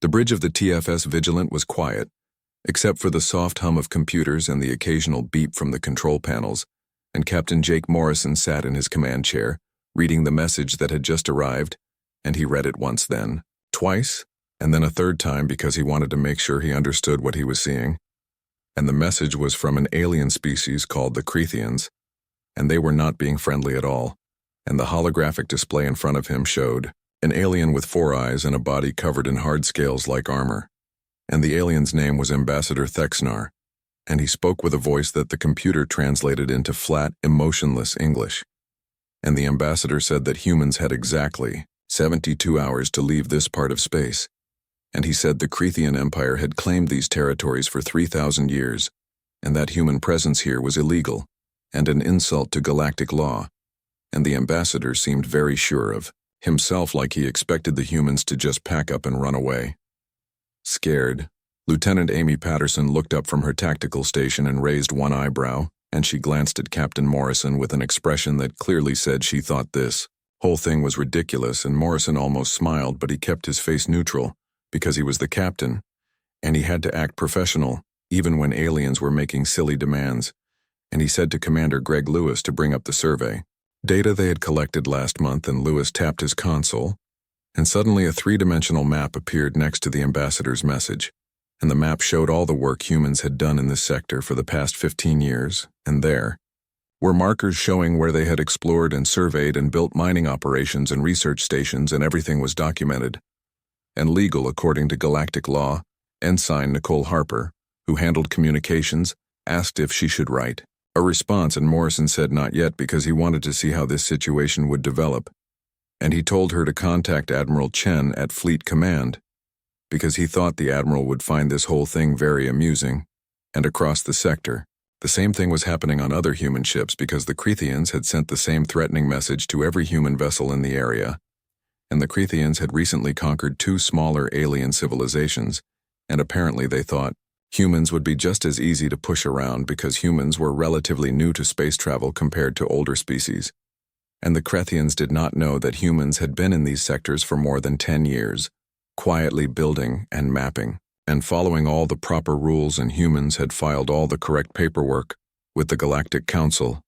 The bridge of the TFS Vigilant was quiet, except for the soft hum of computers and the occasional beep from the control panels, and Captain Jake Morrison sat in his command chair, reading the message that had just arrived, and he read it once then, twice, and then a third time because he wanted to make sure he understood what he was seeing. And the message was from an alien species called the Crethians, and they were not being friendly at all, and the holographic display in front of him showed an alien with 4 eyes and a body covered in hard scales like armor. And the alien's name was Ambassador Thexnar, and he spoke with a voice that the computer translated into flat, emotionless English. And the ambassador said that humans had exactly 72 hours to leave this part of space, and he said the Crethian Empire had claimed these territories for 3,000 years, and that human presence here was illegal, and an insult to galactic law, and the ambassador seemed very sure of himself, like he expected the humans to just pack up and run away. Scared, Lieutenant Amy Patterson looked up from her tactical station and raised one eyebrow, and she glanced at Captain Morrison with an expression that clearly said she thought this whole thing was ridiculous, and Morrison almost smiled, but he kept his face neutral, because he was the captain, and he had to act professional, even when aliens were making silly demands, and he said to Commander Greg Lewis to bring up the survey data they had collected last month, and Lewis tapped his console, and suddenly a 3-dimensional map appeared next to the ambassador's message, and the map showed all the work humans had done in this sector for the past 15 years, and there were markers showing where they had explored and surveyed and built mining operations and research stations, and everything was documented and legal according to galactic law. Ensign Nicole Harper, who handled communications, asked if she should write a response, and Morrison said not yet because he wanted to see how this situation would develop, and he told her to contact Admiral Chen at Fleet Command because he thought the Admiral would find this whole thing very amusing. And across the sector, the same thing was happening on other human ships because the Crethians had sent the same threatening message to every human vessel in the area, and the Crethians had recently conquered 2 smaller alien civilizations, and apparently they thought humans would be just as easy to push around because humans were relatively new to space travel compared to older species. And the Crethians did not know that humans had been in these sectors for more than 10 years, quietly building and mapping, and following all the proper rules, and humans had filed all the correct paperwork with the Galactic Council,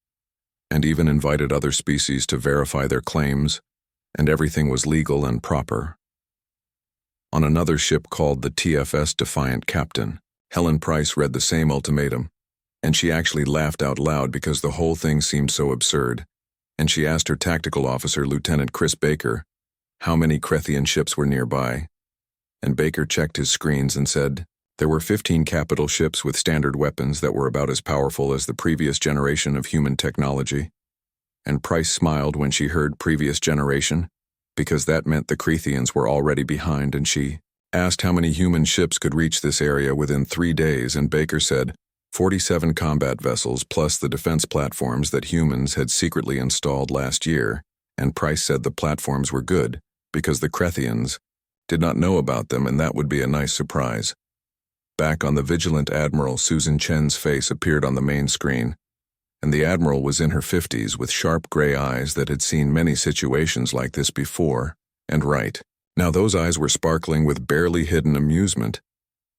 and even invited other species to verify their claims, and everything was legal and proper. On another ship called the TFS Defiant Captain, Helen Price read the same ultimatum, and she actually laughed out loud because the whole thing seemed so absurd, and she asked her tactical officer, Lieutenant Chris Baker, how many Crethian ships were nearby, and Baker checked his screens and said there were 15 capital ships with standard weapons that were about as powerful as the previous generation of human technology, and Price smiled when she heard previous generation, because that meant the Crethians were already behind, and she asked how many human ships could reach this area within 3 days, and Baker said 47 combat vessels plus the defense platforms that humans had secretly installed last year, and Price said the platforms were good because the Crethians did not know about them, and that would be a nice surprise. Back on the Vigilant, Admiral Susan Chen's face appeared on the main screen, and the Admiral was in her 50s with sharp gray eyes that had seen many situations like this before, and right now those eyes were sparkling with barely hidden amusement,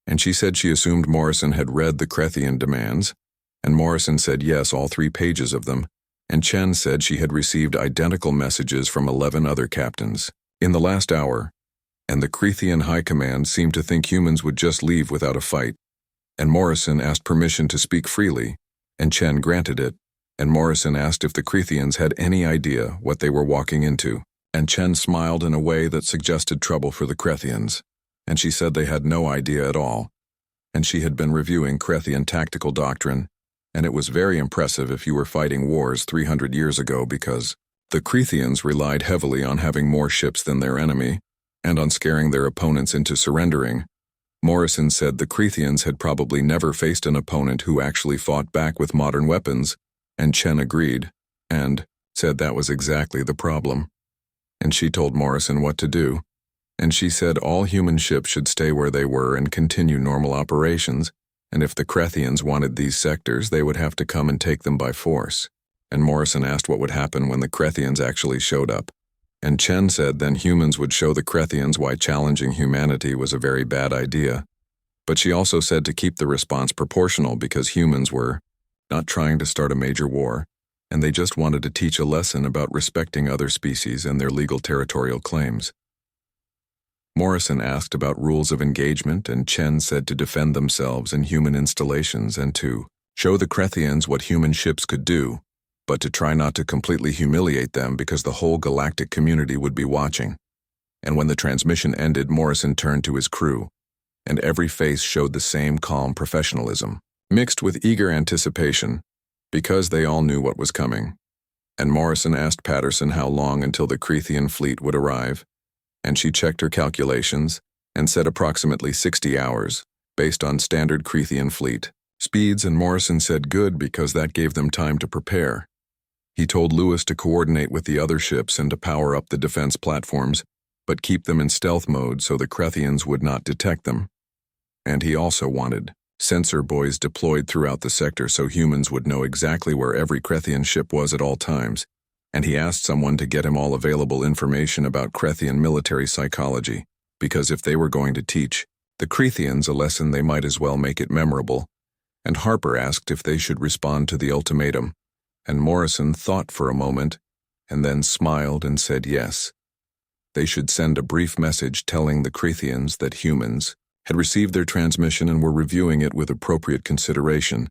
and she said she assumed Morrison had read the Crethian demands, and Morrison said yes, all 3 pages of them, and Chen said she had received identical messages from 11 other captains in the last hour, and the Crethian High Command seemed to think humans would just leave without a fight, and Morrison asked permission to speak freely, and Chen granted it, and Morrison asked if the Crethians had any idea what they were walking into, and Chen smiled in a way that suggested trouble for the Crethians, and she said they had no idea at all, and she had been reviewing Crethian tactical doctrine, and it was very impressive if you were fighting wars 300 years ago because the Crethians relied heavily on having more ships than their enemy, and on scaring their opponents into surrendering. Morrison said the Crethians had probably never faced an opponent who actually fought back with modern weapons, and Chen agreed, and said that was exactly the problem. And she told Morrison what to do, and she said all human ships should stay where they were and continue normal operations, and if the Crethians wanted these sectors, they would have to come and take them by force. And Morrison asked what would happen when the Crethians actually showed up, And Chen said then humans would show the Krethians why challenging humanity was a very bad idea. But she also said to keep the response proportional because humans were not trying to start a major war, and they just wanted to teach a lesson about respecting other species and their legal territorial claims. Morrison asked about rules of engagement, and Chen said to defend themselves in human installations and to show the Krethians what human ships could do, but to try not to completely humiliate them because the whole galactic community would be watching. And when the transmission ended, Morrison turned to his crew, and every face showed the same calm professionalism, mixed with eager anticipation, because they all knew what was coming. And Morrison asked Patterson how long until the Krethian fleet would arrive, and she checked her calculations and said approximately 60 hours, based on standard Krethian fleet speeds, and Morrison said good because that gave them time to prepare. He told Lewis to coordinate with the other ships and to power up the defense platforms, but keep them in stealth mode so the Krethians would not detect them. And he also wanted sensor buoys deployed throughout the sector so humans would know exactly where every Krethian ship was at all times, and he asked someone to get him all available information about Krethian military psychology, because if they were going to teach the Krethians a lesson, they might as well make it memorable. And Harper asked if they should respond to the ultimatum, and Morrison thought for a moment and then smiled and said yes. They should send a brief message telling the Krethians that humans had received their transmission and were reviewing it with appropriate consideration.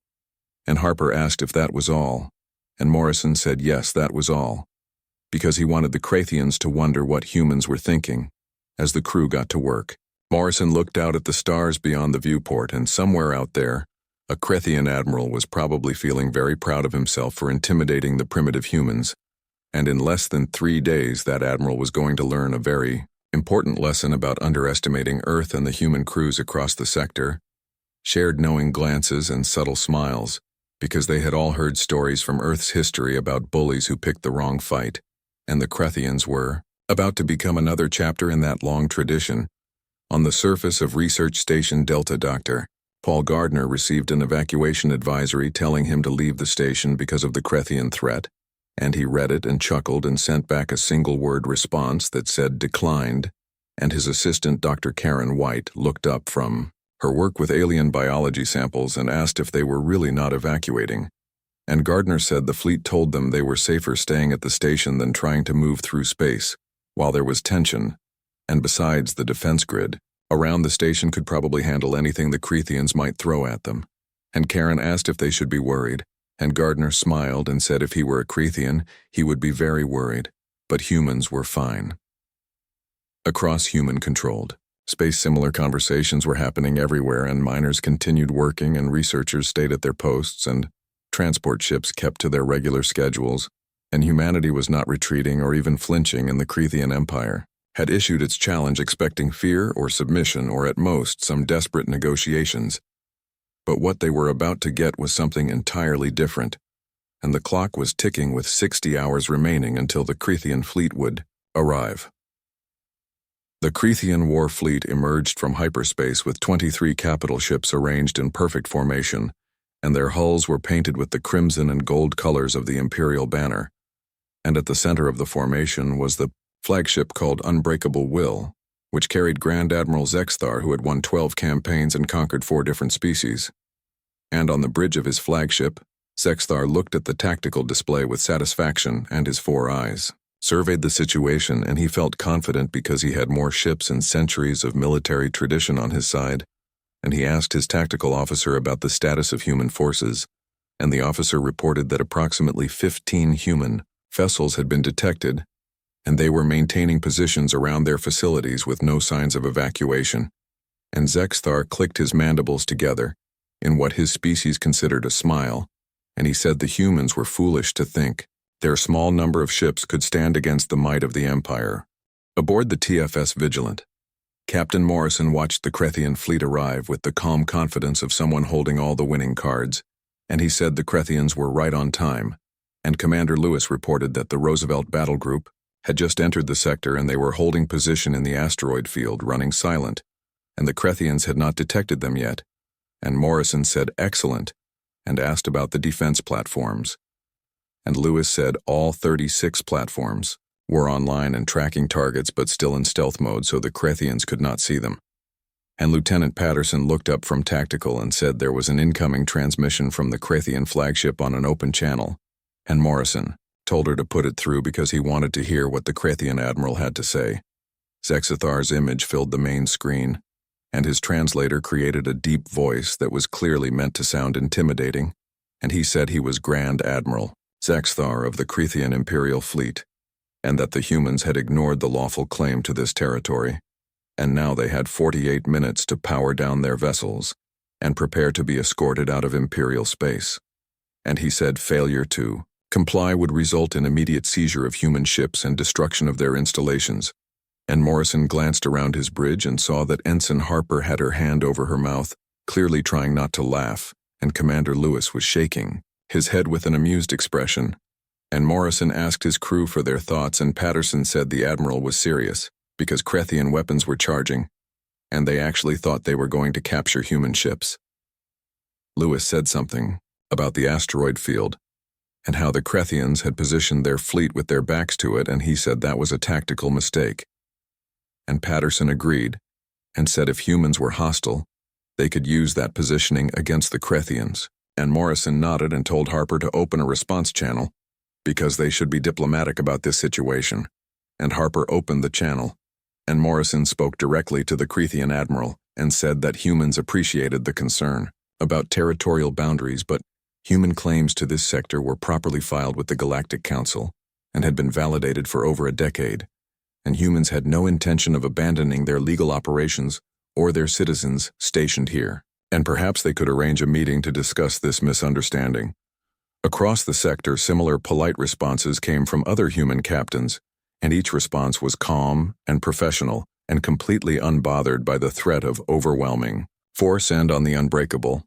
And Harper asked if that was all, and Morrison said yes, that was all, because he wanted the Krethians to wonder what humans were thinking as the crew got to work. Morrison looked out at the stars beyond the viewport, and somewhere out there, a Krethian admiral was probably feeling very proud of himself for intimidating the primitive humans, and in less than 3 days that admiral was going to learn a very important lesson about underestimating Earth and the human crews across the sector, shared knowing glances and subtle smiles, because they had all heard stories from Earth's history about bullies who picked the wrong fight, and the Krethians were about to become another chapter in that long tradition. On the surface of Research Station Delta, Dr. Paul Gardner received an evacuation advisory telling him to leave the station because of the Krethian threat, and he read it and chuckled and sent back a single-word response that said declined, and his assistant, Dr. Karen White, looked up from her work with alien biology samples and asked if they were really not evacuating. And Gardner said the fleet told them they were safer staying at the station than trying to move through space, while there was tension, and besides, the defense grid around the station could probably handle anything the Krethians might throw at them. And Karen asked if they should be worried, and Gardner smiled and said if he were a Krethian, he would be very worried, but humans were fine. Across human-controlled space, similar conversations were happening everywhere, and miners continued working, and researchers stayed at their posts, and transport ships kept to their regular schedules, and humanity was not retreating or even flinching, and the Krethian Empire had issued its challenge expecting fear or submission or at most some desperate negotiations. But what they were about to get was something entirely different, and the clock was ticking with 60 hours remaining until the Krethian fleet would arrive. The Krethian war fleet emerged from hyperspace with 23 capital ships arranged in perfect formation, and their hulls were painted with the crimson and gold colors of the Imperial banner. And at the center of the formation was the flagship called Unbreakable Will, which carried Grand Admiral Zexthar, who had won 12 campaigns and conquered 4 different species. And on the bridge of his flagship, Zexthar looked at the tactical display with satisfaction, and his 4 eyes surveyed the situation, and he felt confident because he had more ships and centuries of military tradition on his side. And he asked his tactical officer about the status of human forces, and the officer reported that approximately 15 human vessels had been detected, and they were maintaining positions around their facilities with no signs of evacuation. And Zexthar clicked his mandibles together in what his species considered a smile, and he said the humans were foolish to think their small number of ships could stand against the might of the Empire. Aboard the TFS Vigilant, Captain Morrison watched the Krethian fleet arrive with the calm confidence of someone holding all the winning cards, and he said the Krethians were right on time, and Commander Lewis reported that the Roosevelt Battle Group had just entered the sector and they were holding position in the asteroid field running silent, and the Krethians had not detected them yet, and Morrison said excellent, and asked about the defense platforms. And Lewis said all 36 platforms, were online and tracking targets but still in stealth mode so the Krethians could not see them. And Lieutenant Patterson looked up from tactical and said there was an incoming transmission from the Krethian flagship on an open channel, and Morrison told her to put it through because he wanted to hear what the Krethian admiral had to say. Zexathar's image filled the main screen, and his translator created a deep voice that was clearly meant to sound intimidating, and he said he was Grand Admiral Zexathar of the Krethian Imperial Fleet, and that the humans had ignored the lawful claim to this territory, and now they had 48 minutes to power down their vessels and prepare to be escorted out of Imperial space. And he said failure to comply would result in immediate seizure of human ships and destruction of their installations. And Morrison glanced around his bridge and saw that Ensign Harper had her hand over her mouth, clearly trying not to laugh, and Commander Lewis was shaking his head with an amused expression. And Morrison asked his crew for their thoughts, and Patterson said the Admiral was serious, because Krethian weapons were charging, and they actually thought they were going to capture human ships. Lewis said something about the asteroid field, and how the Krethians had positioned their fleet with their backs to it, and he said that was a tactical mistake. And Patterson agreed, and said if humans were hostile, they could use that positioning against the Krethians. And Morrison nodded and told Harper to open a response channel, because they should be diplomatic about this situation. And Harper opened the channel, and Morrison spoke directly to the Krethian admiral and said that humans appreciated the concern about territorial boundaries, but human claims to this sector were properly filed with the Galactic Council and had been validated for over a decade, and humans had no intention of abandoning their legal operations or their citizens stationed here, and perhaps they could arrange a meeting to discuss this misunderstanding. Across the sector, similar polite responses came from other human captains, and each response was calm and professional and completely unbothered by the threat of overwhelming force. And on the Unbreakable,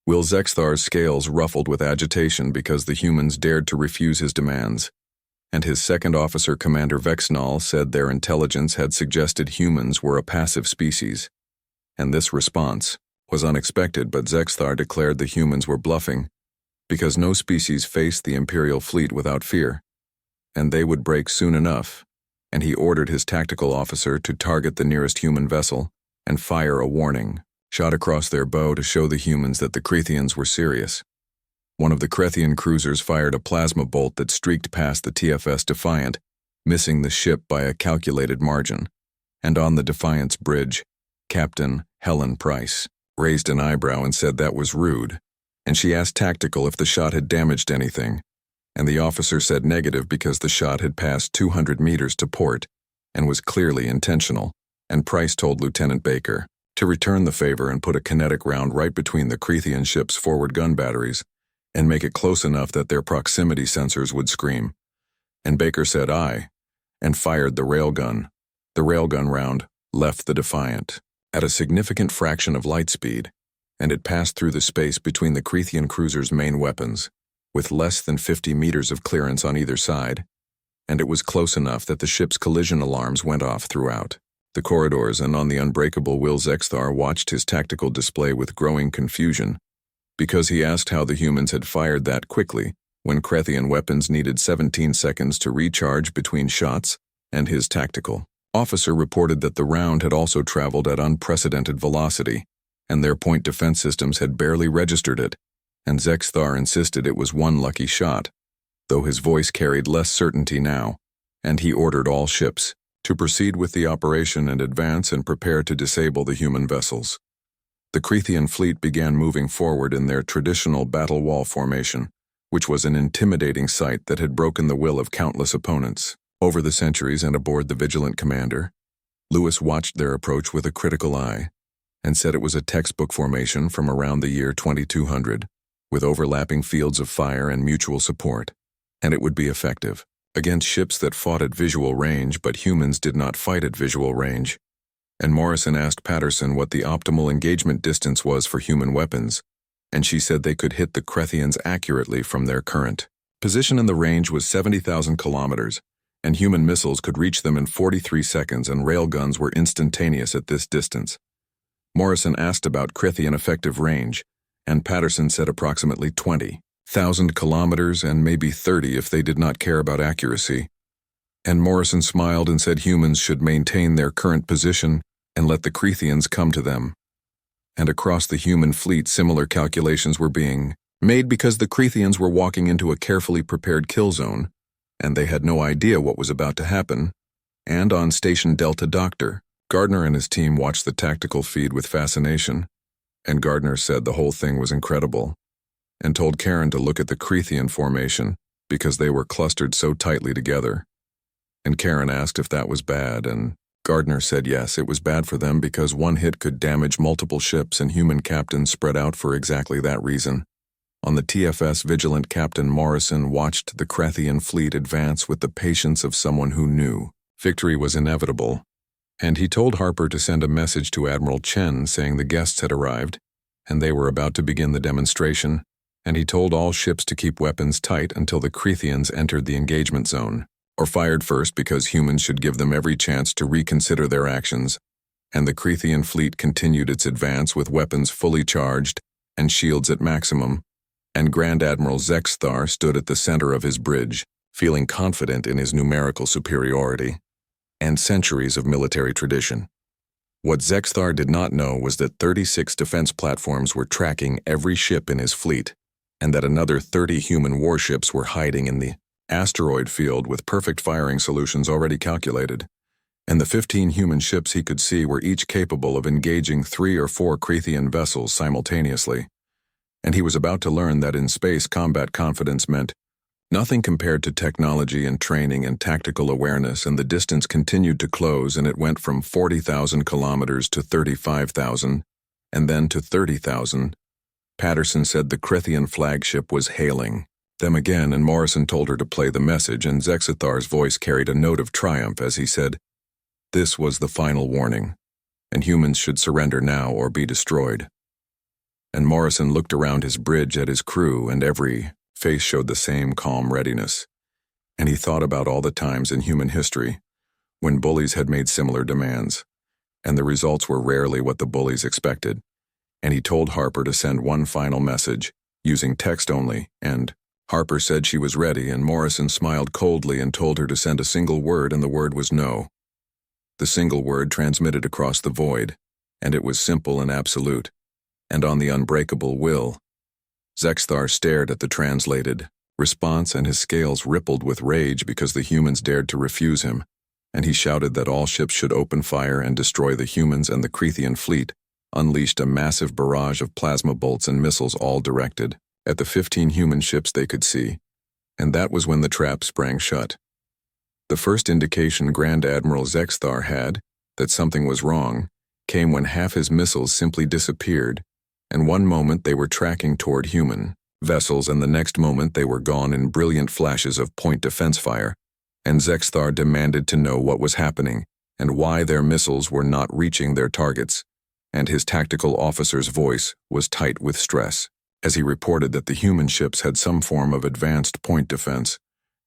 Will Zexthar's scales ruffled with agitation because the humans dared to refuse his demands, and his second officer, Commander Vexnall, said their intelligence had suggested humans were a passive species, and this response was unexpected, but Zexthar declared the humans were bluffing because no species faced the Imperial fleet without fear, and they would break soon enough, and he ordered his tactical officer to target the nearest human vessel and fire a warning shot across their bow to show the humans that the Krethians were serious. One of the Krethian cruisers fired a plasma bolt that streaked past the TFS Defiant, missing the ship by a calculated margin, and on the Defiant's bridge, Captain Helen Price raised an eyebrow and said that was rude, and she asked Tactical if the shot had damaged anything, and the officer said negative because the shot had passed 200 meters to port and was clearly intentional, and Price told Lieutenant Baker to return the favor and put a kinetic round right between the Krethian ship's forward gun batteries and make it close enough that their proximity sensors would scream. And Baker said aye, and fired the railgun. The railgun round left the Defiant at a significant fraction of light speed, and it passed through the space between the Krethian cruiser's main weapons, with less than 50 meters of clearance on either side, and it was close enough that the ship's collision alarms went off throughout the corridors. And on the Unbreakable, Will Zexthar watched his tactical display with growing confusion, because he asked how the humans had fired that quickly when Krethian weapons needed 17 seconds to recharge between shots, and his tactical officer reported that the round had also traveled at unprecedented velocity, and their point defense systems had barely registered it, and Zexthar insisted it was one lucky shot, though his voice carried less certainty now, and he ordered all ships to proceed with the operation and advance and prepare to disable the human vessels. The Krethian fleet began moving forward in their traditional battle wall formation, which was an intimidating sight that had broken the will of countless opponents over the centuries. And aboard the Vigilant Commander, Lewis watched their approach with a critical eye and said it was a textbook formation from around the year 2200, with overlapping fields of fire and mutual support, and it would be effective against ships that fought at visual range, but humans did not fight at visual range. And Morrison asked Patterson what the optimal engagement distance was for human weapons, and she said they could hit the Krethians accurately from their current position, and the range was 70,000 kilometers, and human missiles could reach them in 43 seconds, and railguns were instantaneous at this distance. Morrison asked about Krethian effective range, and Patterson said approximately 20,000 kilometers and maybe 30 if they did not care about accuracy. And Morrison smiled and said humans should maintain their current position and let the Crethians come to them. And across the human fleet similar calculations were being made because the Crethians were walking into a carefully prepared kill zone, and they had no idea what was about to happen. And on Station Delta Doctor, Gardner and his team watched the tactical feed with fascination, and Gardner said the whole thing was incredible, and told Karen to look at the Crethian formation because they were clustered so tightly together. And Karen asked if that was bad, and Gardner said yes, it was bad for them because one hit could damage multiple ships and human captains spread out for exactly that reason. On the TFS, Vigilant Captain Morrison watched the Crethian fleet advance with the patience of someone who knew victory was inevitable, and he told Harper to send a message to Admiral Chen saying the guests had arrived, and they were about to begin the demonstration, and he told all ships to keep weapons tight until the Crethians entered the engagement zone, or fired first because humans should give them every chance to reconsider their actions, and the Crethian fleet continued its advance with weapons fully charged and shields at maximum, and Grand Admiral Zexthar stood at the center of his bridge, feeling confident in his numerical superiority and centuries of military tradition. What Zexthar did not know was that 36 defense platforms were tracking every ship in his fleet, and that another 30 human warships were hiding in the asteroid field with perfect firing solutions already calculated, and the 15 human ships he could see were each capable of engaging 3 or 4 Crethian vessels simultaneously. And he was about to learn that in space combat confidence meant nothing compared to technology and training and tactical awareness, and the distance continued to close, and it went from 40,000 kilometers to 35,000, and then to 30,000. Patterson said the Crethian flagship was hailing them again, and Morrison told her to play the message, and Zexathar's voice carried a note of triumph as he said, "This was the final warning, and humans should surrender now or be destroyed." And Morrison looked around his bridge at his crew, and every face showed the same calm readiness, and he thought about all the times in human history when bullies had made similar demands, and the results were rarely what the bullies expected, and he told Harper to send one final message, using text only, and Harper said she was ready, and Morrison smiled coldly and told her to send a single word, and the word was no. The single word transmitted across the void, and it was simple and absolute, and on the unbreakable will. Zexthar stared at the translated response, and his scales rippled with rage because the humans dared to refuse him, and he shouted that all ships should open fire and destroy the humans, and the Crethian fleet unleashed a massive barrage of plasma bolts and missiles, all directed at the 15 human ships they could see, and that was when the trap sprang shut. The first indication Grand Admiral Zexthar had that something was wrong came when half his missiles simply disappeared, and one moment they were tracking toward human vessels, and the next moment they were gone in brilliant flashes of point defense fire, and Zexthar demanded to know what was happening and why their missiles were not reaching their targets, and his tactical officer's voice was tight with stress as he reported that the human ships had some form of advanced point defense,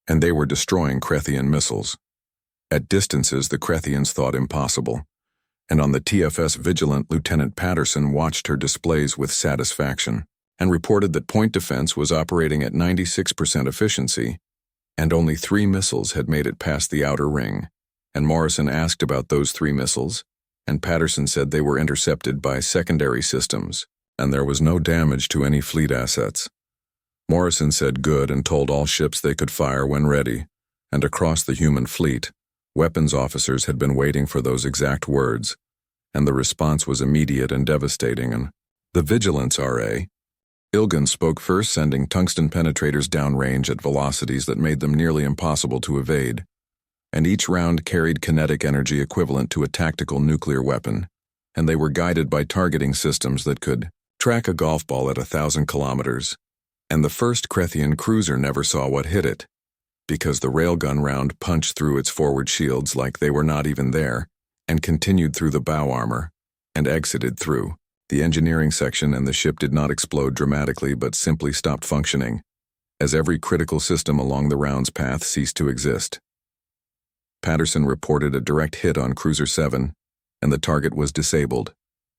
and they were destroying Crethian missiles at distances the Crethians thought impossible. And on the TFS, Vigilant Lieutenant Patterson watched her displays with satisfaction and reported that point defense was operating at 96% efficiency, and only 3 missiles had made it past the outer ring. And Morrison asked about those 3 missiles, and Patterson said they were intercepted by secondary systems, and there was no damage to any fleet assets. Morrison said good and told all ships they could fire when ready, and across the human fleet, weapons officers had been waiting for those exact words, and the response was immediate and devastating. And the Vigilance RA, Ilgan spoke first, sending tungsten penetrators downrange at velocities that made them nearly impossible to evade, and each round carried kinetic energy equivalent to a tactical nuclear weapon, and they were guided by targeting systems that could track a golf ball at 1,000 kilometers, and the first Crethian cruiser never saw what hit it, because the railgun round punched through its forward shields like they were not even there, and continued through the bow armor, and exited through the engineering section, and the ship did not explode dramatically but simply stopped functioning, as every critical system along the round's path ceased to exist. Patterson reported a direct hit on Cruiser 7, and the target was disabled,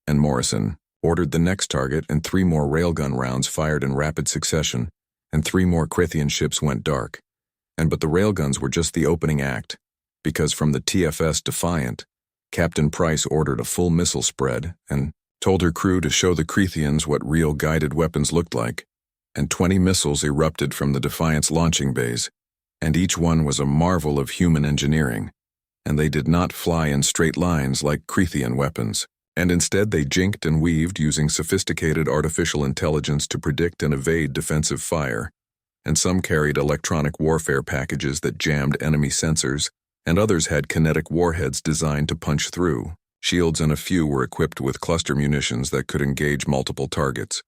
and Morrison ordered the next target, and 3 more railgun rounds fired in rapid succession, and 3 more Crethian ships went dark. But the railguns were just the opening act, because from the TFS Defiant, Captain Price ordered a full missile spread and told her crew to show the Creathians what real guided weapons looked like, and 20 missiles erupted from the Defiant's launching bays, and each one was a marvel of human engineering, and they did not fly in straight lines like Creathian weapons, and instead they jinked and weaved using sophisticated artificial intelligence to predict and evade defensive fire, and some carried electronic warfare packages that jammed enemy sensors, and others had kinetic warheads designed to punch through. Shields and a few were equipped with cluster munitions that could engage multiple targets.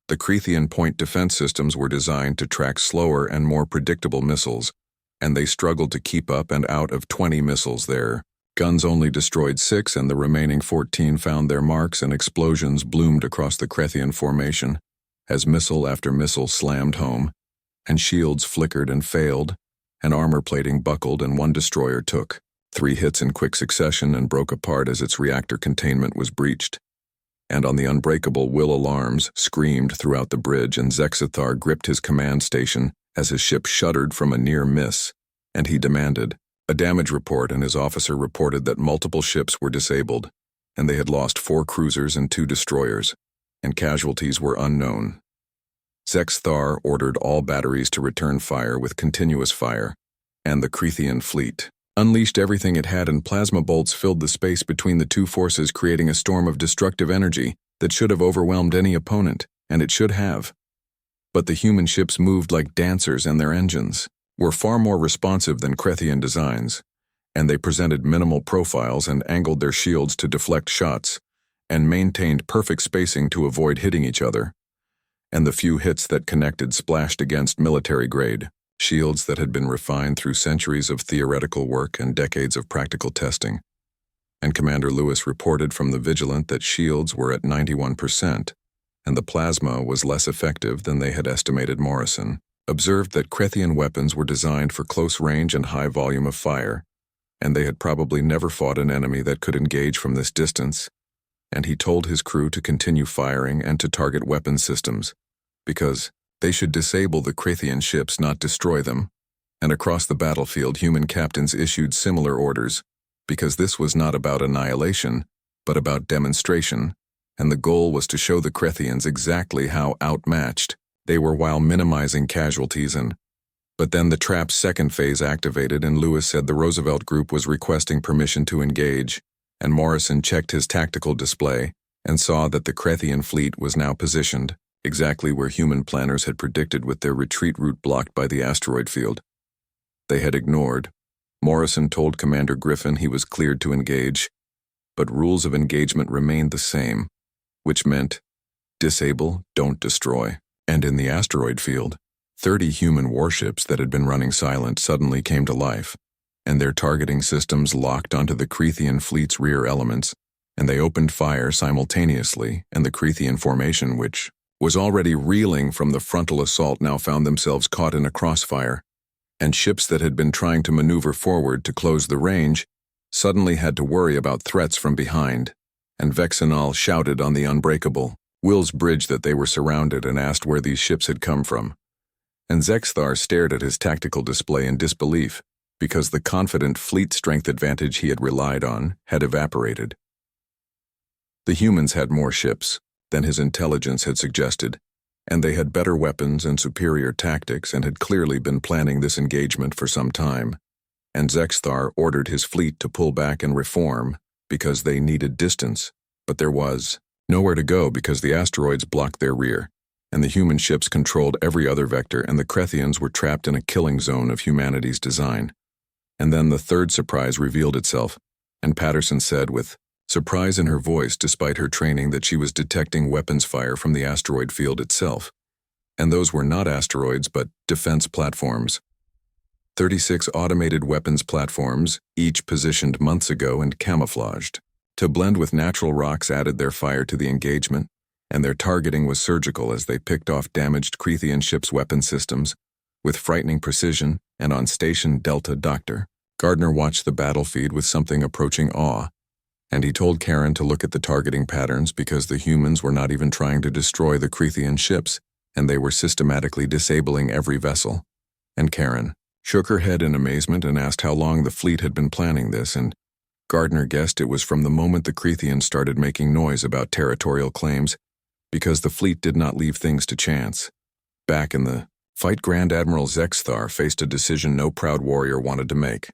The Creathian point defense systems were designed to track slower and more predictable missiles, and they struggled to keep up, and out of 20 missiles their guns only destroyed 6, and the remaining 14 found their marks, and explosions bloomed across the Creathian formation as missile after missile slammed home, and shields flickered and failed, and armor plating buckled, and one destroyer took 3 hits in quick succession and broke apart as its reactor containment was breached. And on the unbreakable, Will alarms screamed throughout the bridge, and Zexathar gripped his command station as his ship shuddered from a near miss, and he demanded a damage report, and his officer reported that multiple ships were disabled, and they had lost 4 cruisers and 2 destroyers, and casualties were unknown. Zexathar ordered all batteries to return fire with continuous fire, and the Creathian fleet unleashed everything it had, and plasma bolts filled the space between the two forces, creating a storm of destructive energy that should have overwhelmed any opponent, and it should have. But the human ships moved like dancers, and their engines were far more responsive than Creathian designs, and they presented minimal profiles and angled their shields to deflect shots, and maintained perfect spacing to avoid hitting each other, and the few hits that connected splashed against military-grade shields that had been refined through centuries of theoretical work and decades of practical testing. And Commander Lewis reported from the Vigilant that shields were at 91%, and the plasma was less effective than they had estimated. Morrison observed that Creathian weapons were designed for close range and high volume of fire, and they had probably never fought an enemy that could engage from this distance, and he told his crew to continue firing and to target weapon systems, because they should disable the Creathian ships, not destroy them. And across the battlefield, human captains issued similar orders, because this was not about annihilation, but about demonstration, and the goal was to show the Creathians exactly how outmatched they were while minimizing casualties. But then the trap's second phase activated, and Lewis said the Roosevelt Group was requesting permission to engage, and Morrison checked his tactical display and saw that the Creathian fleet was now positioned exactly where human planners had predicted, with their retreat route blocked by the asteroid field. They had ignored. Morrison told Commander Griffin he was cleared to engage, but rules of engagement remained the same, which meant disable, don't destroy. And in the asteroid field, 30 human warships that had been running silent suddenly came to life, and their targeting systems locked onto the Creathian fleet's rear elements, and they opened fire simultaneously, and the Creathian formation, which was already reeling from the frontal assault, now found themselves caught in a crossfire, and ships that had been trying to maneuver forward to close the range suddenly had to worry about threats from behind, and Vexenal shouted on the unbreakable Will's bridge that they were surrounded, and asked where these ships had come from. And Zexathar stared at his tactical display in disbelief, because the confident fleet strength advantage he had relied on had evaporated. The humans had more ships than his intelligence had suggested, and they had better weapons and superior tactics, and had clearly been planning this engagement for some time, and Zexathar ordered his fleet to pull back and reform because they needed distance, but there was nowhere to go because the asteroids blocked their rear, and the human ships controlled every other vector, and the Creathians were trapped in a killing zone of humanity's design. And then the third surprise revealed itself, and Patterson said with surprise in her voice, despite her training, that she was detecting weapons fire from the asteroid field itself. And those were not asteroids, but defense platforms. 36 automated weapons platforms, each positioned months ago and camouflaged to blend with natural rocks, added their fire to the engagement, and their targeting was surgical as they picked off damaged Creathian ships' weapon systems with frightening precision. And on Station Delta, Dr. Gardner watched the battlefield with something approaching awe, and he told Karen to look at the targeting patterns, because the humans were not even trying to destroy the Creathian ships, and they were systematically disabling every vessel. And Karen shook her head in amazement and asked how long the fleet had been planning this, and Gardner guessed it was from the moment the Crethians started making noise about territorial claims, because the fleet did not leave things to chance. Back in the fight, Grand Admiral Zexthar faced a decision no proud warrior wanted to make,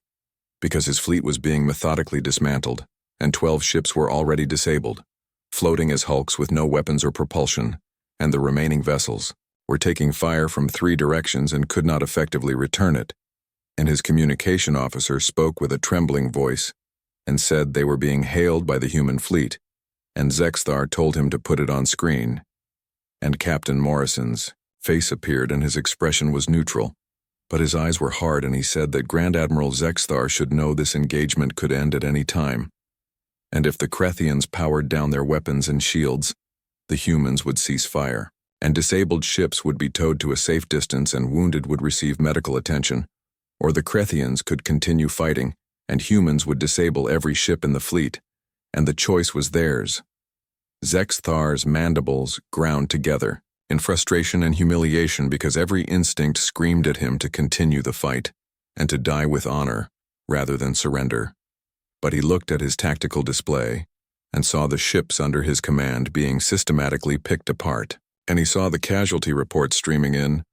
because his fleet was being methodically dismantled, and 12 ships were already disabled, floating as hulks with no weapons or propulsion, and the remaining vessels were taking fire from 3 directions and could not effectively return it, and his communication officer spoke with a trembling voice and said they were being hailed by the human fleet, and Zexthar told him to put it on screen. And Captain Morrison's face appeared and his expression was neutral, but his eyes were hard, and he said that Grand Admiral Zexthar should know this engagement could end at any time, and if the Crethians powered down their weapons and shields, the humans would cease fire, and disabled ships would be towed to a safe distance and wounded would receive medical attention, or the Crethians could continue fighting and humans would disable every ship in the fleet, and the choice was theirs. Zexthar's mandibles ground together in frustration and humiliation because every instinct screamed at him to continue the fight and to die with honor rather than surrender. But he looked at his tactical display and saw the ships under his command being systematically picked apart, and he saw the casualty reports streaming in,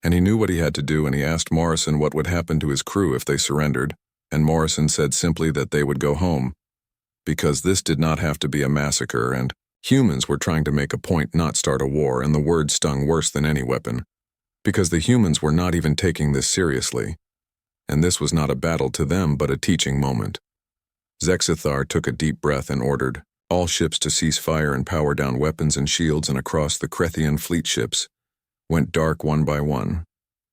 and he knew what he had to do, and he asked Morrison what would happen to his crew if they surrendered, and Morrison said simply that they would go home, because this did not have to be a massacre, and humans were trying to make a point, not start a war, and the word stung worse than any weapon, because the humans were not even taking this seriously, and this was not a battle to them but a teaching moment. Zexthar took a deep breath and ordered all ships to cease fire and power down weapons and shields, and across the Crethian fleet ships went dark one by one,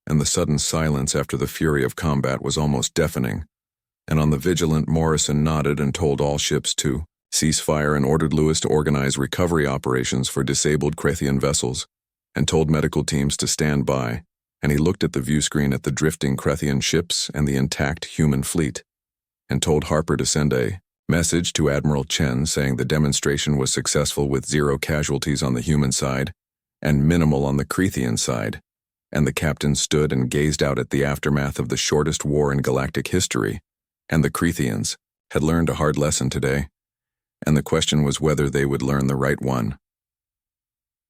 and the sudden silence after the fury of combat was almost deafening, and on the vigilant Morrison nodded and told all ships to cease fire and ordered Lewis to organize recovery operations for disabled Crethian vessels, and told medical teams to stand by, and he looked at the view screen at the drifting Crethian ships and the intact human fleet, and told Harper to send a message to Admiral Chen saying the demonstration was successful with 0 casualties on the human side and minimal on the Crethian side, and the captain stood and gazed out at the aftermath of the shortest war in galactic history, and the Crethians had learned a hard lesson today, and the question was whether they would learn the right one.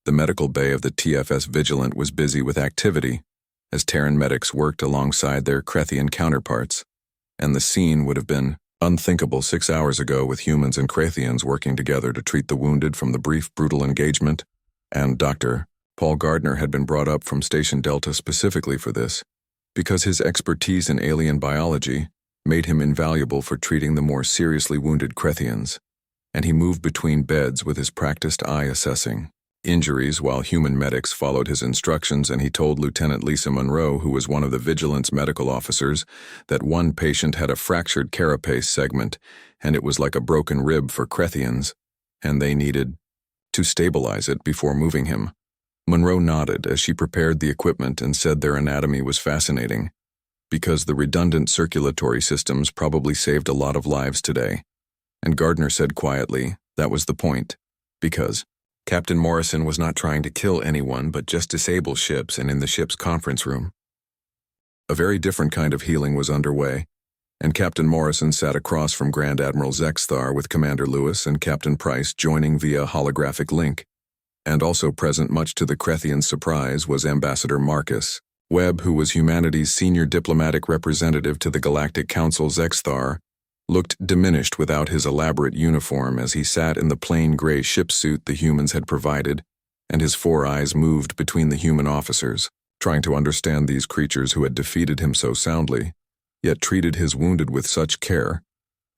The medical bay of the TFS Vigilant was busy with activity as Terran medics worked alongside their Crethian counterparts, and the scene would have been unthinkable 6 hours ago with humans and Crethians working together to treat the wounded from the brief, brutal engagement, and Dr. Paul Gardner had been brought up from Station Delta specifically for this, because his expertise in alien biology made him invaluable for treating the more seriously wounded Crethians, and he moved between beds with his practiced eye assessing injuries while human medics followed his instructions, and he told Lieutenant Lisa Monroe, who was one of the Vigilance medical officers, that one patient had a fractured carapace segment, and it was like a broken rib for Crethians, and they needed to stabilize it before moving him. Monroe nodded as she prepared the equipment and said their anatomy was fascinating, because the redundant circulatory systems probably saved a lot of lives today. And Gardner said quietly, that was the point, because Captain Morrison was not trying to kill anyone but just disable ships, and in the ship's conference room, a very different kind of healing was underway, and Captain Morrison sat across from Grand Admiral Zexthar with Commander Lewis and Captain Price joining via holographic link, and also present, much to the Crethians' surprise, was Ambassador Marcus Webb, who was humanity's senior diplomatic representative to the Galactic Council. Zexthar looked diminished without his elaborate uniform as he sat in the plain gray ship suit the humans had provided, and his 4 eyes moved between the human officers, trying to understand these creatures who had defeated him so soundly, yet treated his wounded with such care,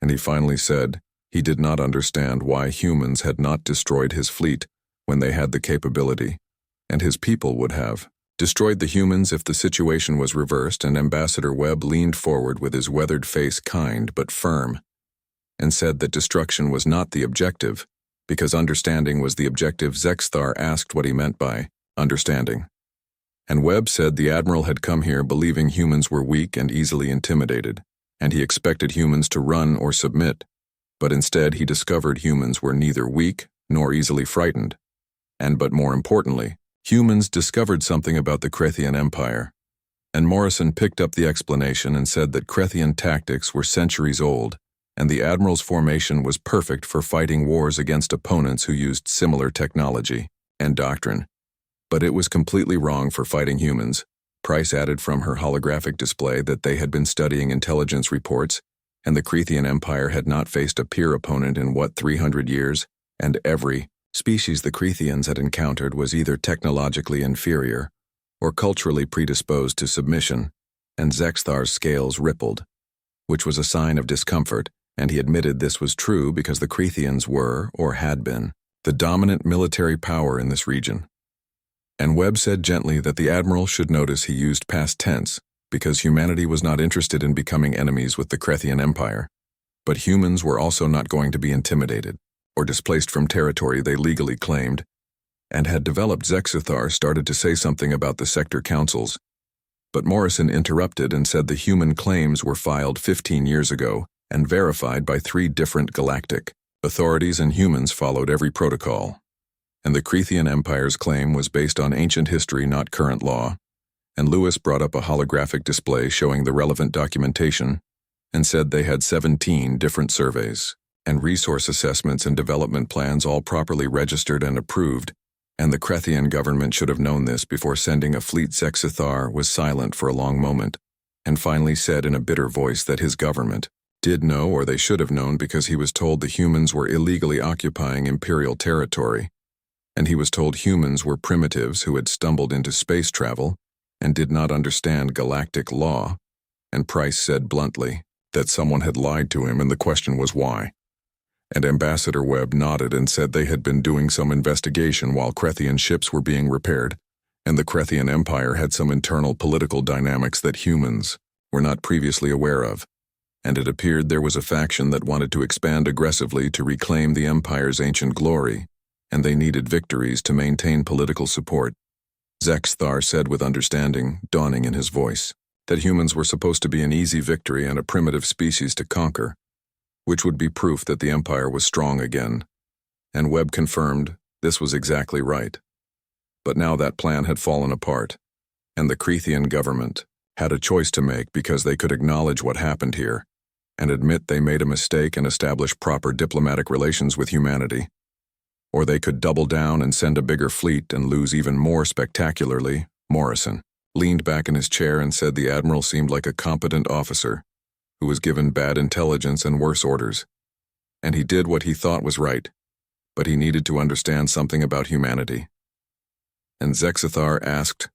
and he finally said he did not understand why humans had not destroyed his fleet when they had the capability, and his people would have destroyed the humans if the situation was reversed. And Ambassador Webb leaned forward with his weathered face kind but firm, and said that destruction was not the objective, because understanding was the objective. Zexthar asked what he meant by understanding, and Webb said the Admiral had come here believing humans were weak and easily intimidated, and he expected humans to run or submit, but instead he discovered humans were neither weak nor easily frightened, but more importantly, humans discovered something about the Crethian Empire, And Morrison picked up the explanation and said that Krethian tactics were centuries old, and the Admiral's formation was perfect for fighting wars against opponents who used similar technology and doctrine. But it was completely wrong for fighting humans. Price added from her holographic display that they had been studying intelligence reports, and the Krethian Empire had not faced a peer opponent in 300 years, and every species the Krethians had encountered was either technologically inferior or culturally predisposed to submission, and Zexthar's scales rippled, which was a sign of discomfort, and he admitted this was true because the Krethians were, or had been, the dominant military power in this region. And Webb said gently that the Admiral should notice he used past tense because humanity was not interested in becoming enemies with the Krethian Empire. But humans were also not going to be intimidated or displaced from territory they legally claimed, and had developed Zexithar started to say something about the sector councils. But Morrison interrupted and said the human claims were filed 15 years ago and verified by 3 different galactic authorities, and humans followed every protocol. And the Krethian Empire's claim was based on ancient history, not current law. And Lewis brought up a holographic display showing the relevant documentation and said they had 17 different surveys and resource assessments and development plans all properly registered and approved, and the Krethian government should have known this before sending a fleet. Zexithar was silent for a long moment, and finally said in a bitter voice that his government did know, or they should have known, because he was told the humans were illegally occupying Imperial territory, and he was told humans were primitives who had stumbled into space travel and did not understand galactic law, and Price said bluntly that someone had lied to him, and the question was why. And Ambassador Webb nodded and said they had been doing some investigation while Krethian ships were being repaired, and the Krethian Empire had some internal political dynamics that humans were not previously aware of, and it appeared there was a faction that wanted to expand aggressively to reclaim the Empire's ancient glory, and they needed victories to maintain political support. Zexthar said with understanding dawning in his voice that humans were supposed to be an easy victory and a primitive species to conquer, which would be proof that the Empire was strong again, and Webb confirmed this was exactly right. But now that plan had fallen apart, and the Krethian government had a choice to make because they could acknowledge what happened here and admit they made a mistake and establish proper diplomatic relations with humanity, or they could double down and send a bigger fleet and lose even more spectacularly. Morrison leaned back in his chair and said the Admiral seemed like a competent officer who was given bad intelligence and worse orders, and he did what he thought was right, but he needed to understand something about humanity. And Zexithar asked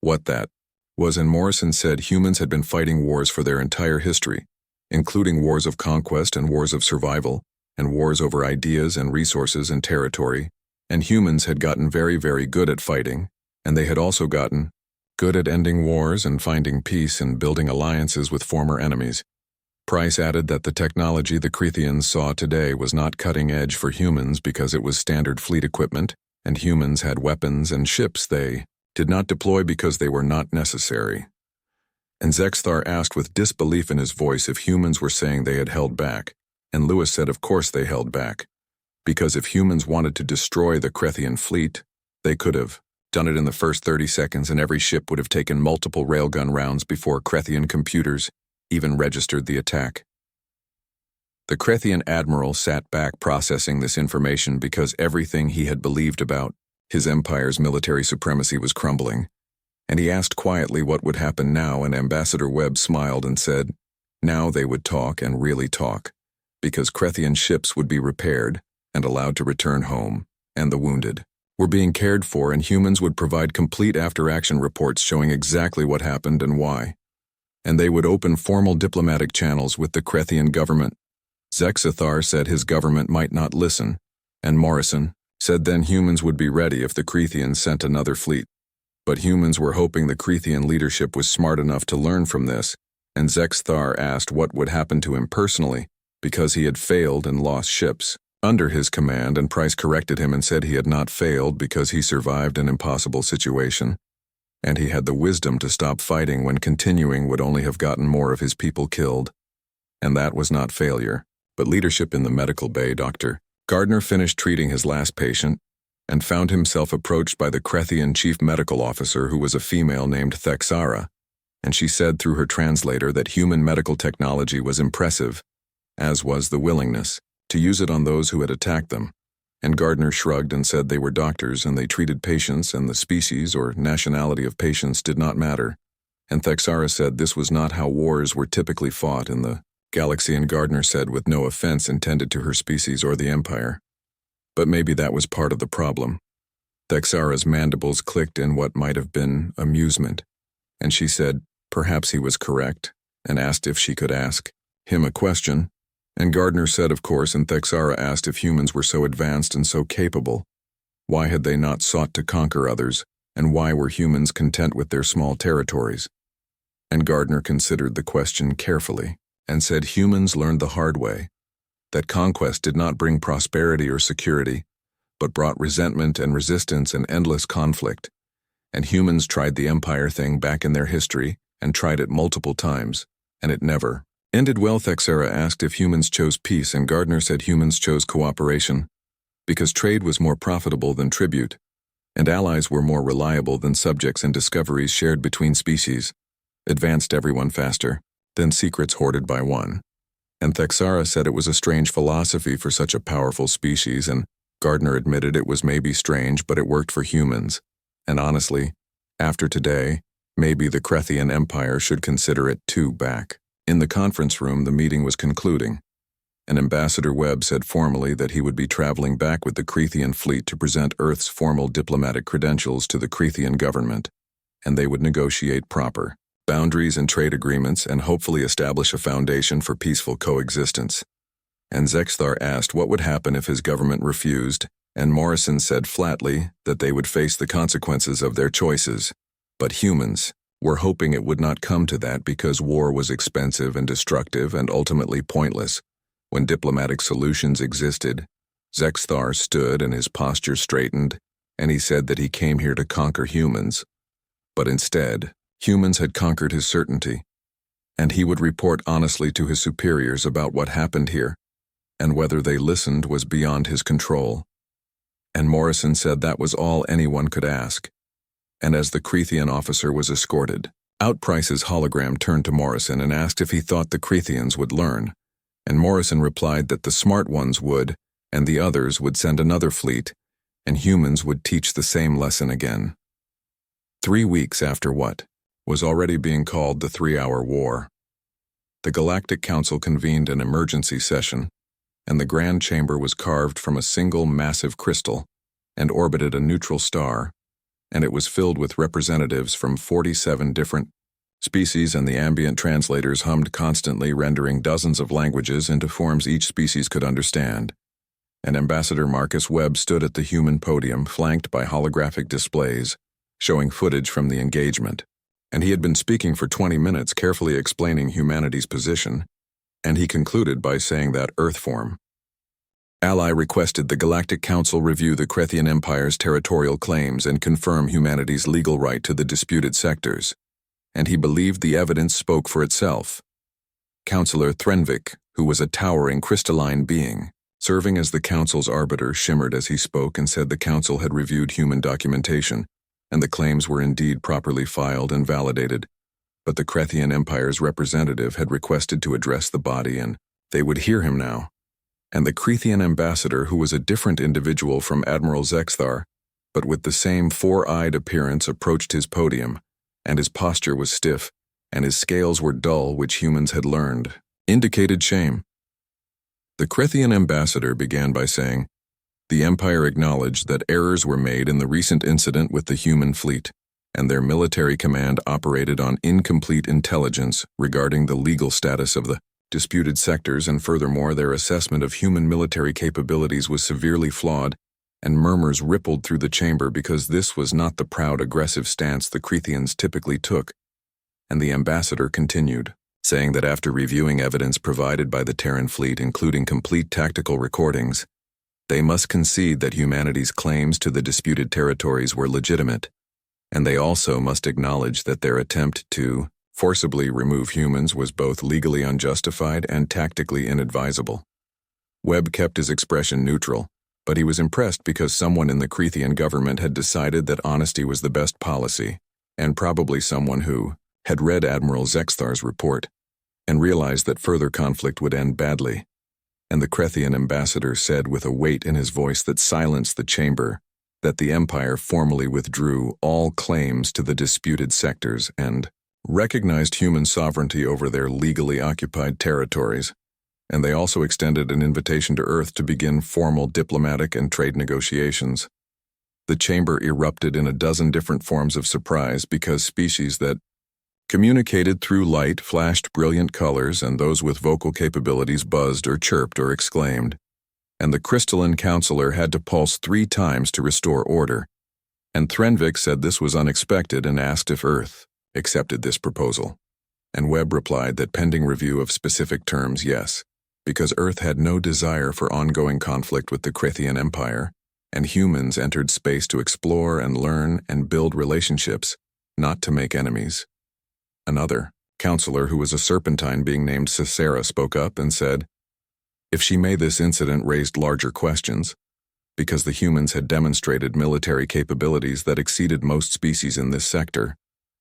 what that was, and Morrison said humans had been fighting wars for their entire history, including wars of conquest and wars of survival, and wars over ideas and resources and territory, and humans had gotten very, very good at fighting, and they had also gotten good at ending wars and finding peace and building alliances with former enemies. Price added that the technology the Krethians saw today was not cutting edge for humans because it was standard fleet equipment, and humans had weapons and ships they did not deploy because they were not necessary. And Zexthar asked with disbelief in his voice if humans were saying they had held back, and Lewis said of course they held back, because if humans wanted to destroy the Krethian fleet, they could have done it in the first 30 seconds, and every ship would have taken multiple railgun rounds before Krethian computers even registered the attack. The Krethian admiral sat back processing this information because everything he had believed about his empire's military supremacy was crumbling, and he asked quietly what would happen now, and Ambassador Webb smiled and said, now they would talk and really talk, because Krethian ships would be repaired and allowed to return home, and the wounded were being cared for, and humans would provide complete after-action reports showing exactly what happened and why. And they would open formal diplomatic channels with the Krethian government. Zexithar said his government might not listen, and Morrison said then humans would be ready if the Krethians sent another fleet. But humans were hoping the Krethian leadership was smart enough to learn from this, and Zexthar asked what would happen to him personally, because he had failed and lost ships under his command, and Price corrected him and said he had not failed because he survived an impossible situation, and he had the wisdom to stop fighting when continuing would only have gotten more of his people killed. And that was not failure, but leadership in the medical bay. Dr. Gardner finished treating his last patient and found himself approached by the Krethian chief medical officer, who was a female named Thexara, and she said through her translator that human medical technology was impressive, as was the willingness to use it on those who had attacked them. And Gardner shrugged and said they were doctors and they treated patients and the species or nationality of patients did not matter. And Thexara said this was not how wars were typically fought in the galaxy, and Gardner said with no offense intended to her species or the Empire. But maybe that was part of the problem. Thexara's mandibles clicked in what might have been amusement, and she said perhaps he was correct, and asked if she could ask him a question. And Gardner said of course, and Thexara asked if humans were so advanced and so capable. Why had they not sought to conquer others, and why were humans content with their small territories? And Gardner considered the question carefully, and said humans learned the hard way, that conquest did not bring prosperity or security, but brought resentment and resistance and endless conflict. And humans tried the Empire thing back in their history, and tried it multiple times, and it never ended well. Thexara asked if humans chose peace, and Gardner said humans chose cooperation, because trade was more profitable than tribute, and allies were more reliable than subjects, and discoveries shared between species advanced everyone faster than secrets hoarded by one. And Thexara said it was a strange philosophy for such a powerful species, and Gardner admitted it was maybe strange, but it worked for humans. And honestly, after today, maybe the Krethian Empire should consider it too back. In the conference room, the meeting was concluding, and Ambassador Webb said formally that he would be traveling back with the Krethian fleet to present Earth's formal diplomatic credentials to the Krethian government, and they would negotiate proper boundaries and trade agreements and hopefully establish a foundation for peaceful coexistence. And Zexthar asked what would happen if his government refused, and Morrison said flatly that they would face the consequences of their choices. But humans were hoping it would not come to that because war was expensive and destructive and ultimately pointless. When diplomatic solutions existed, Zexthar stood and his posture straightened, and he said that he came here to conquer humans. But instead, humans had conquered his certainty, and he would report honestly to his superiors about what happened here, and whether they listened was beyond his control. And Morrison said that was all anyone could ask. And as the Krethian officer was escorted out, Price's hologram turned to Morrison and asked if he thought the Krethians would learn, and Morrison replied that the smart ones would, and the others would send another fleet, and humans would teach the same lesson again. 3 weeks after what was already being called the 3-hour war, the Galactic Council convened an emergency session, and the Grand Chamber was carved from a single massive crystal and orbited a neutral star, and it was filled with representatives from 47 different species, and the ambient translators hummed constantly, rendering dozens of languages into forms each species could understand. And Ambassador Marcus Webb stood at the human podium, flanked by holographic displays, showing footage from the engagement. And he had been speaking for 20 minutes, carefully explaining humanity's position, and he concluded by saying that Earthform Ally requested the Galactic Council review the Krethian Empire's territorial claims and confirm humanity's legal right to the disputed sectors, and he believed the evidence spoke for itself. Councillor Threnvik, who was a towering crystalline being, serving as the Council's arbiter, shimmered as he spoke and said the Council had reviewed human documentation, and the claims were indeed properly filed and validated, but the Krethian Empire's representative had requested to address the body, and they would hear him now. And the Krethian ambassador, who was a different individual from Admiral Zexthar, but with the same four-eyed appearance, approached his podium, and his posture was stiff, and his scales were dull, which humans had learned, indicated shame. The Krethian ambassador began by saying, "The Empire acknowledged that errors were made in the recent incident with the human fleet, and their military command operated on incomplete intelligence regarding the legal status of the disputed sectors, and furthermore their assessment of human military capabilities was severely flawed," and murmurs rippled through the chamber because this was not the proud, aggressive stance the Krethians typically took. And the ambassador continued, saying that after reviewing evidence provided by the Terran fleet, including complete tactical recordings, they must concede that humanity's claims to the disputed territories were legitimate, and they also must acknowledge that their attempt to forcibly remove humans was both legally unjustified and tactically inadvisable. Webb kept his expression neutral, but he was impressed because someone in the Krethian government had decided that honesty was the best policy, and probably someone who had read Admiral Zexthar's report and realized that further conflict would end badly, and the Krethian ambassador said with a weight in his voice that silenced the chamber that the Empire formally withdrew all claims to the disputed sectors and recognized human sovereignty over their legally occupied territories, and they also extended an invitation to Earth to begin formal diplomatic and trade negotiations. The chamber erupted in a dozen different forms of surprise because species that communicated through light flashed brilliant colors, and those with vocal capabilities buzzed or chirped or exclaimed, and the crystalline counselor had to pulse 3 times to restore order, and Threnvik said this was unexpected and asked if Earth accepted this proposal, and Webb replied that pending review of specific terms, yes, because Earth had no desire for ongoing conflict with the Krethian Empire, and humans entered space to explore and learn and build relationships, not to make enemies. Another counselor, who was a serpentine being named Cicera, spoke up and said, if she may, this incident raised larger questions, because the humans had demonstrated military capabilities that exceeded most species in this sector,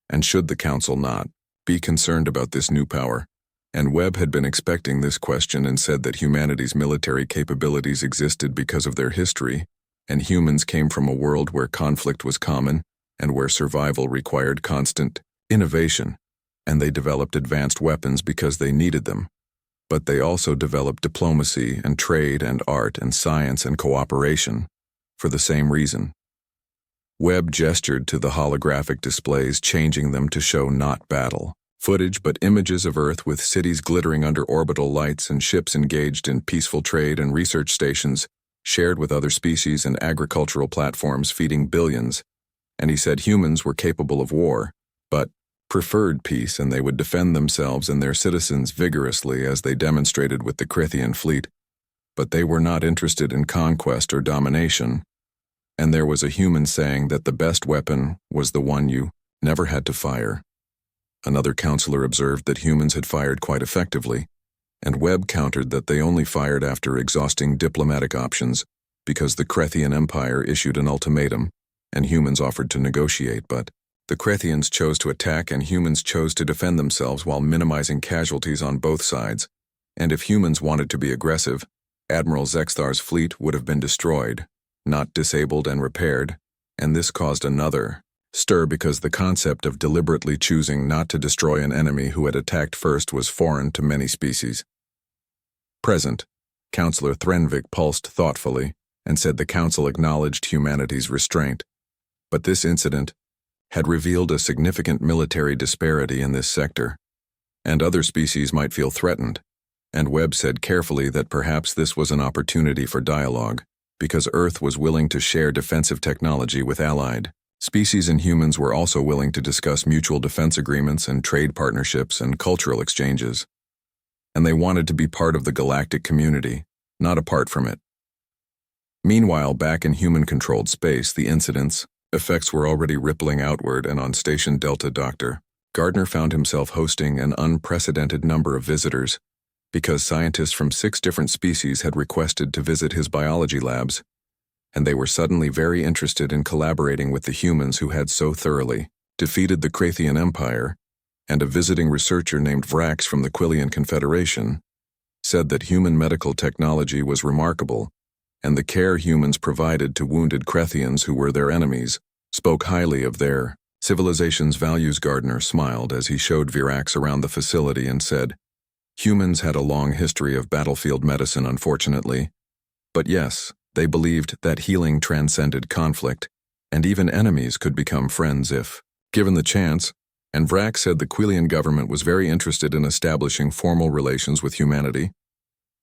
and should the Council not be concerned about this new power? And Webb had been expecting this question and said that humanity's military capabilities existed because of their history, and humans came from a world where conflict was common and where survival required constant innovation, and they developed advanced weapons because they needed them. But they also developed diplomacy and trade and art and science and cooperation for the same reason. Webb gestured to the holographic displays, changing them to show not battle footage but images of Earth with cities glittering under orbital lights and ships engaged in peaceful trade and research stations shared with other species and agricultural platforms feeding billions, and he said humans were capable of war, but preferred peace, and they would defend themselves and their citizens vigorously as they demonstrated with the Krethian fleet, but they were not interested in conquest or domination, and there was a human saying that the best weapon was the one you never had to fire. Another counselor observed that humans had fired quite effectively, and Webb countered that they only fired after exhausting diplomatic options because the Krethian Empire issued an ultimatum, and humans offered to negotiate, but the Krethians chose to attack and humans chose to defend themselves while minimizing casualties on both sides, and if humans wanted to be aggressive, Admiral Zexthar's fleet would have been destroyed, not disabled and repaired, and this caused another stir because the concept of deliberately choosing not to destroy an enemy who had attacked first was foreign to many species. Present, Counselor Threnvik pulsed thoughtfully and said the Council acknowledged humanity's restraint, but this incident had revealed a significant military disparity in this sector, and other species might feel threatened, and Webb said carefully that perhaps this was an opportunity for dialogue, because Earth was willing to share defensive technology with allied species, and humans were also willing to discuss mutual defense agreements and trade partnerships and cultural exchanges, and they wanted to be part of the galactic community, not apart from it. Meanwhile, back in human-controlled space, the incident's effects were already rippling outward, and on Station Delta, Dr. Gardner found himself hosting an unprecedented number of visitors because scientists from 6 different species had requested to visit his biology labs, and they were suddenly very interested in collaborating with the humans who had so thoroughly defeated the Krethian Empire, and a visiting researcher named Vrax from the Quillian Confederation said that human medical technology was remarkable, and the care humans provided to wounded Krethians who were their enemies spoke highly of their civilization's values. Gardner smiled as he showed Virax around the facility and said, humans had a long history of battlefield medicine, unfortunately, but yes, they believed that healing transcended conflict, and even enemies could become friends if given the chance, and Vrax said the Quillian government was very interested in establishing formal relations with humanity,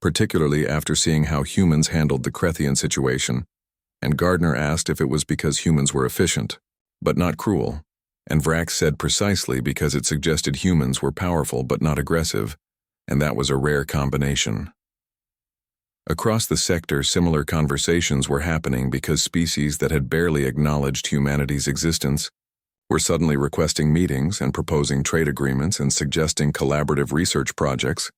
particularly after seeing how humans handled the Krethian situation, and Gardner asked if it was because humans were efficient, but not cruel, and Vrax said precisely because it suggested humans were powerful but not aggressive, and that was a rare combination. Across the sector, similar conversations were happening because species that had barely acknowledged humanity's existence were suddenly requesting meetings and proposing trade agreements and suggesting collaborative research projects,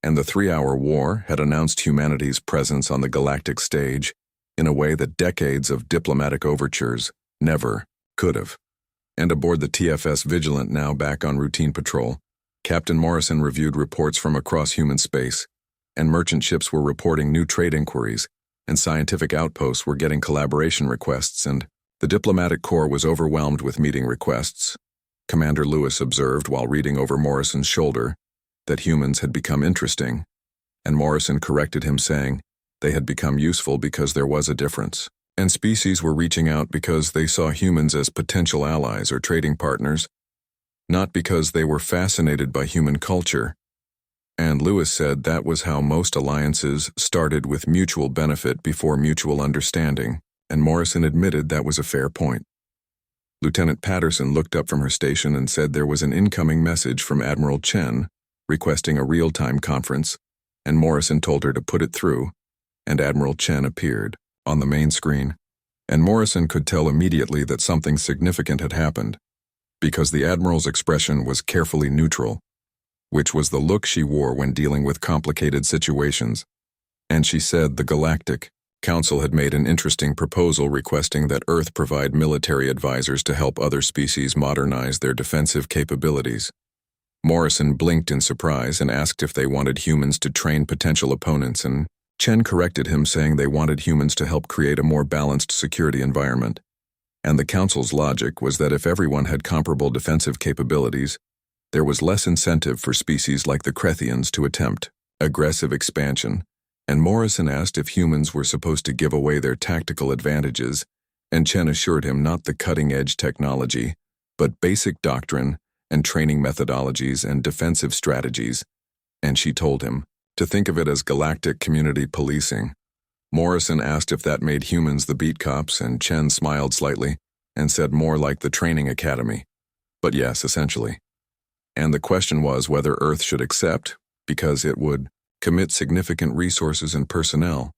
and the 3-hour war had announced humanity's presence on the galactic stage in a way that decades of diplomatic overtures never could have. And aboard the TFS Vigilant, now back on routine patrol, Captain Morrison reviewed reports from across human space, and merchant ships were reporting new trade inquiries, and scientific outposts were getting collaboration requests, and the diplomatic corps was overwhelmed with meeting requests. Commander Lewis observed while reading over Morrison's shoulder that humans had become interesting, and Morrison corrected him, saying they had become useful because there was a difference, and species were reaching out because they saw humans as potential allies or trading partners, not because they were fascinated by human culture. And Lewis said that was how most alliances started, with mutual benefit before mutual understanding, and Morrison admitted that was a fair point. Lieutenant Patterson looked up from her station and said there was an incoming message from Admiral Chen requesting a real-time conference, and Morrison told her to put it through, and Admiral Chen appeared on the main screen, and Morrison could tell immediately that something significant had happened, because the Admiral's expression was carefully neutral, which was the look she wore when dealing with complicated situations, and she said the Galactic Council had made an interesting proposal requesting that Earth provide military advisors to help other species modernize their defensive capabilities. Morrison blinked in surprise and asked if they wanted humans to train potential opponents, and Chen corrected him, saying they wanted humans to help create a more balanced security environment. And the Council's logic was that if everyone had comparable defensive capabilities, there was less incentive for species like the Krethians to attempt aggressive expansion, and Morrison asked if humans were supposed to give away their tactical advantages, and Chen assured him not the cutting-edge technology, but basic doctrine and training methodologies and defensive strategies, and she told him to think of it as galactic community policing. Morrison asked if that made humans the beat cops, and Chen smiled slightly and said more like the training academy. But yes, essentially. And the question was whether Earth should accept, because it would commit significant resources and personnel,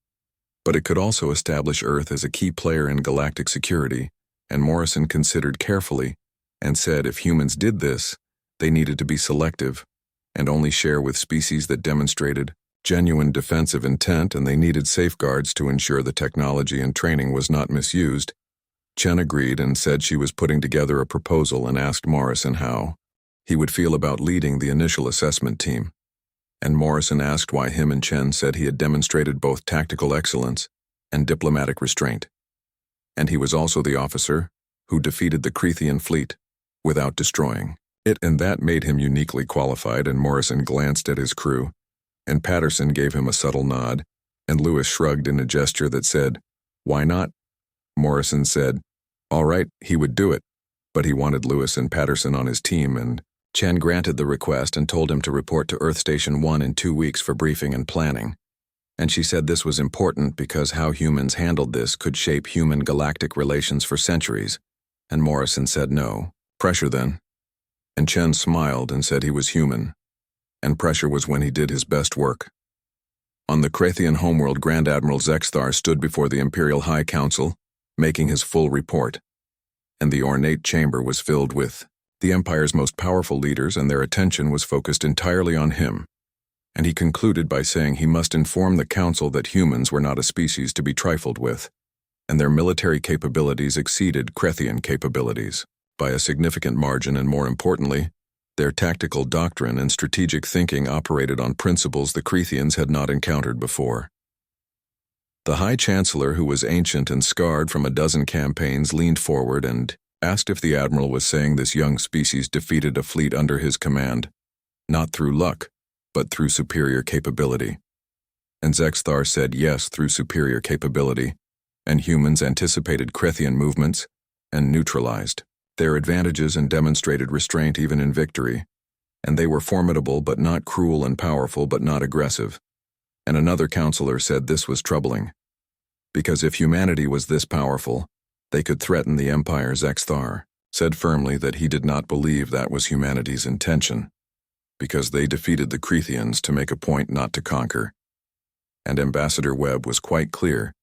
but it could also establish Earth as a key player in galactic security, and Morrison considered carefully and said if humans did this, they needed to be selective and only share with species that demonstrated genuine defensive intent, and they needed safeguards to ensure the technology and training was not misused. Chen agreed and said she was putting together a proposal and asked Morrison how he would feel about leading the initial assessment team. And Morrison asked why him and Chen said he had demonstrated both tactical excellence and diplomatic restraint. And he was also the officer who defeated the Krethian fleet without destroying it, and that made him uniquely qualified. And Morrison glanced at his crew, and Patterson gave him a subtle nod, and Lewis shrugged in a gesture that said, "Why not?" Morrison said, all right, he would do it, but he wanted Lewis and Patterson on his team, and Chen granted the request and told him to report to Earth Station 1 in 2 weeks for briefing and planning. And she said this was important because how humans handled this could shape human-galactic relations for centuries, and Morrison said no. Pressure then. And Chen smiled and said he was human, and pressure was when he did his best work. On the Krethian homeworld, Grand Admiral Zexthar stood before the Imperial High Council, making his full report, and the ornate chamber was filled with the Empire's most powerful leaders, and their attention was focused entirely on him. And he concluded by saying he must inform the Council that humans were not a species to be trifled with, and their military capabilities exceeded Krethian capabilities by a significant margin, and more importantly, their tactical doctrine and strategic thinking operated on principles the Krethians had not encountered before. The High Chancellor, who was ancient and scarred from a dozen campaigns, leaned forward and asked if the Admiral was saying this young species defeated a fleet under his command, not through luck, but through superior capability. And Zexthar said yes, through superior capability, and humans anticipated Krethian movements and neutralized their advantages and demonstrated restraint even in victory, and they were formidable but not cruel, and powerful but not aggressive. And another counselor said this was troubling, because if humanity was this powerful, they could threaten the Empire. Zexthar said firmly that he did not believe that was humanity's intention, because they defeated the Krethians to make a point, not to conquer. And Ambassador Webb was quite clear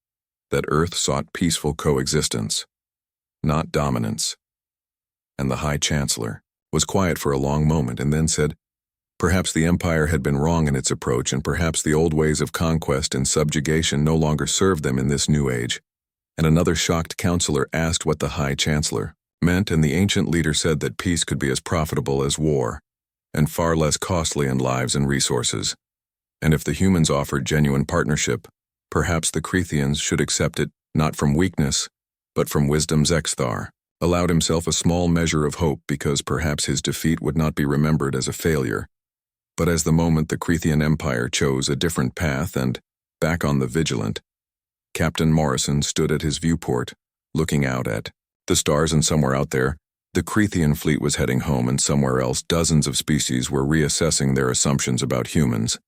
that Earth sought peaceful coexistence, not dominance. And the High Chancellor was quiet for a long moment and then said, perhaps the Empire had been wrong in its approach, and perhaps the old ways of conquest and subjugation no longer served them in this new age. And another shocked counselor asked what the High Chancellor meant, and the ancient leader said that peace could be as profitable as war, and far less costly in lives and resources. And if the humans offered genuine partnership, perhaps the Crethians should accept it, not from weakness, but from wisdom's Xthar, allowed himself a small measure of hope because perhaps his defeat would not be remembered as a failure. But as the moment the Crethian Empire chose a different path and, back on the Vigilant, Captain Morrison stood at his viewport, looking out at the stars, and somewhere out there, the Crethian fleet was heading home, and somewhere else dozens of species were reassessing their assumptions about humans.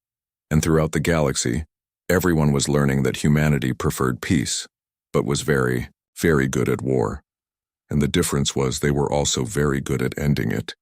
And throughout the galaxy, everyone was learning that humanity preferred peace, but was very, very good at war. And the difference was they were also very good at ending it.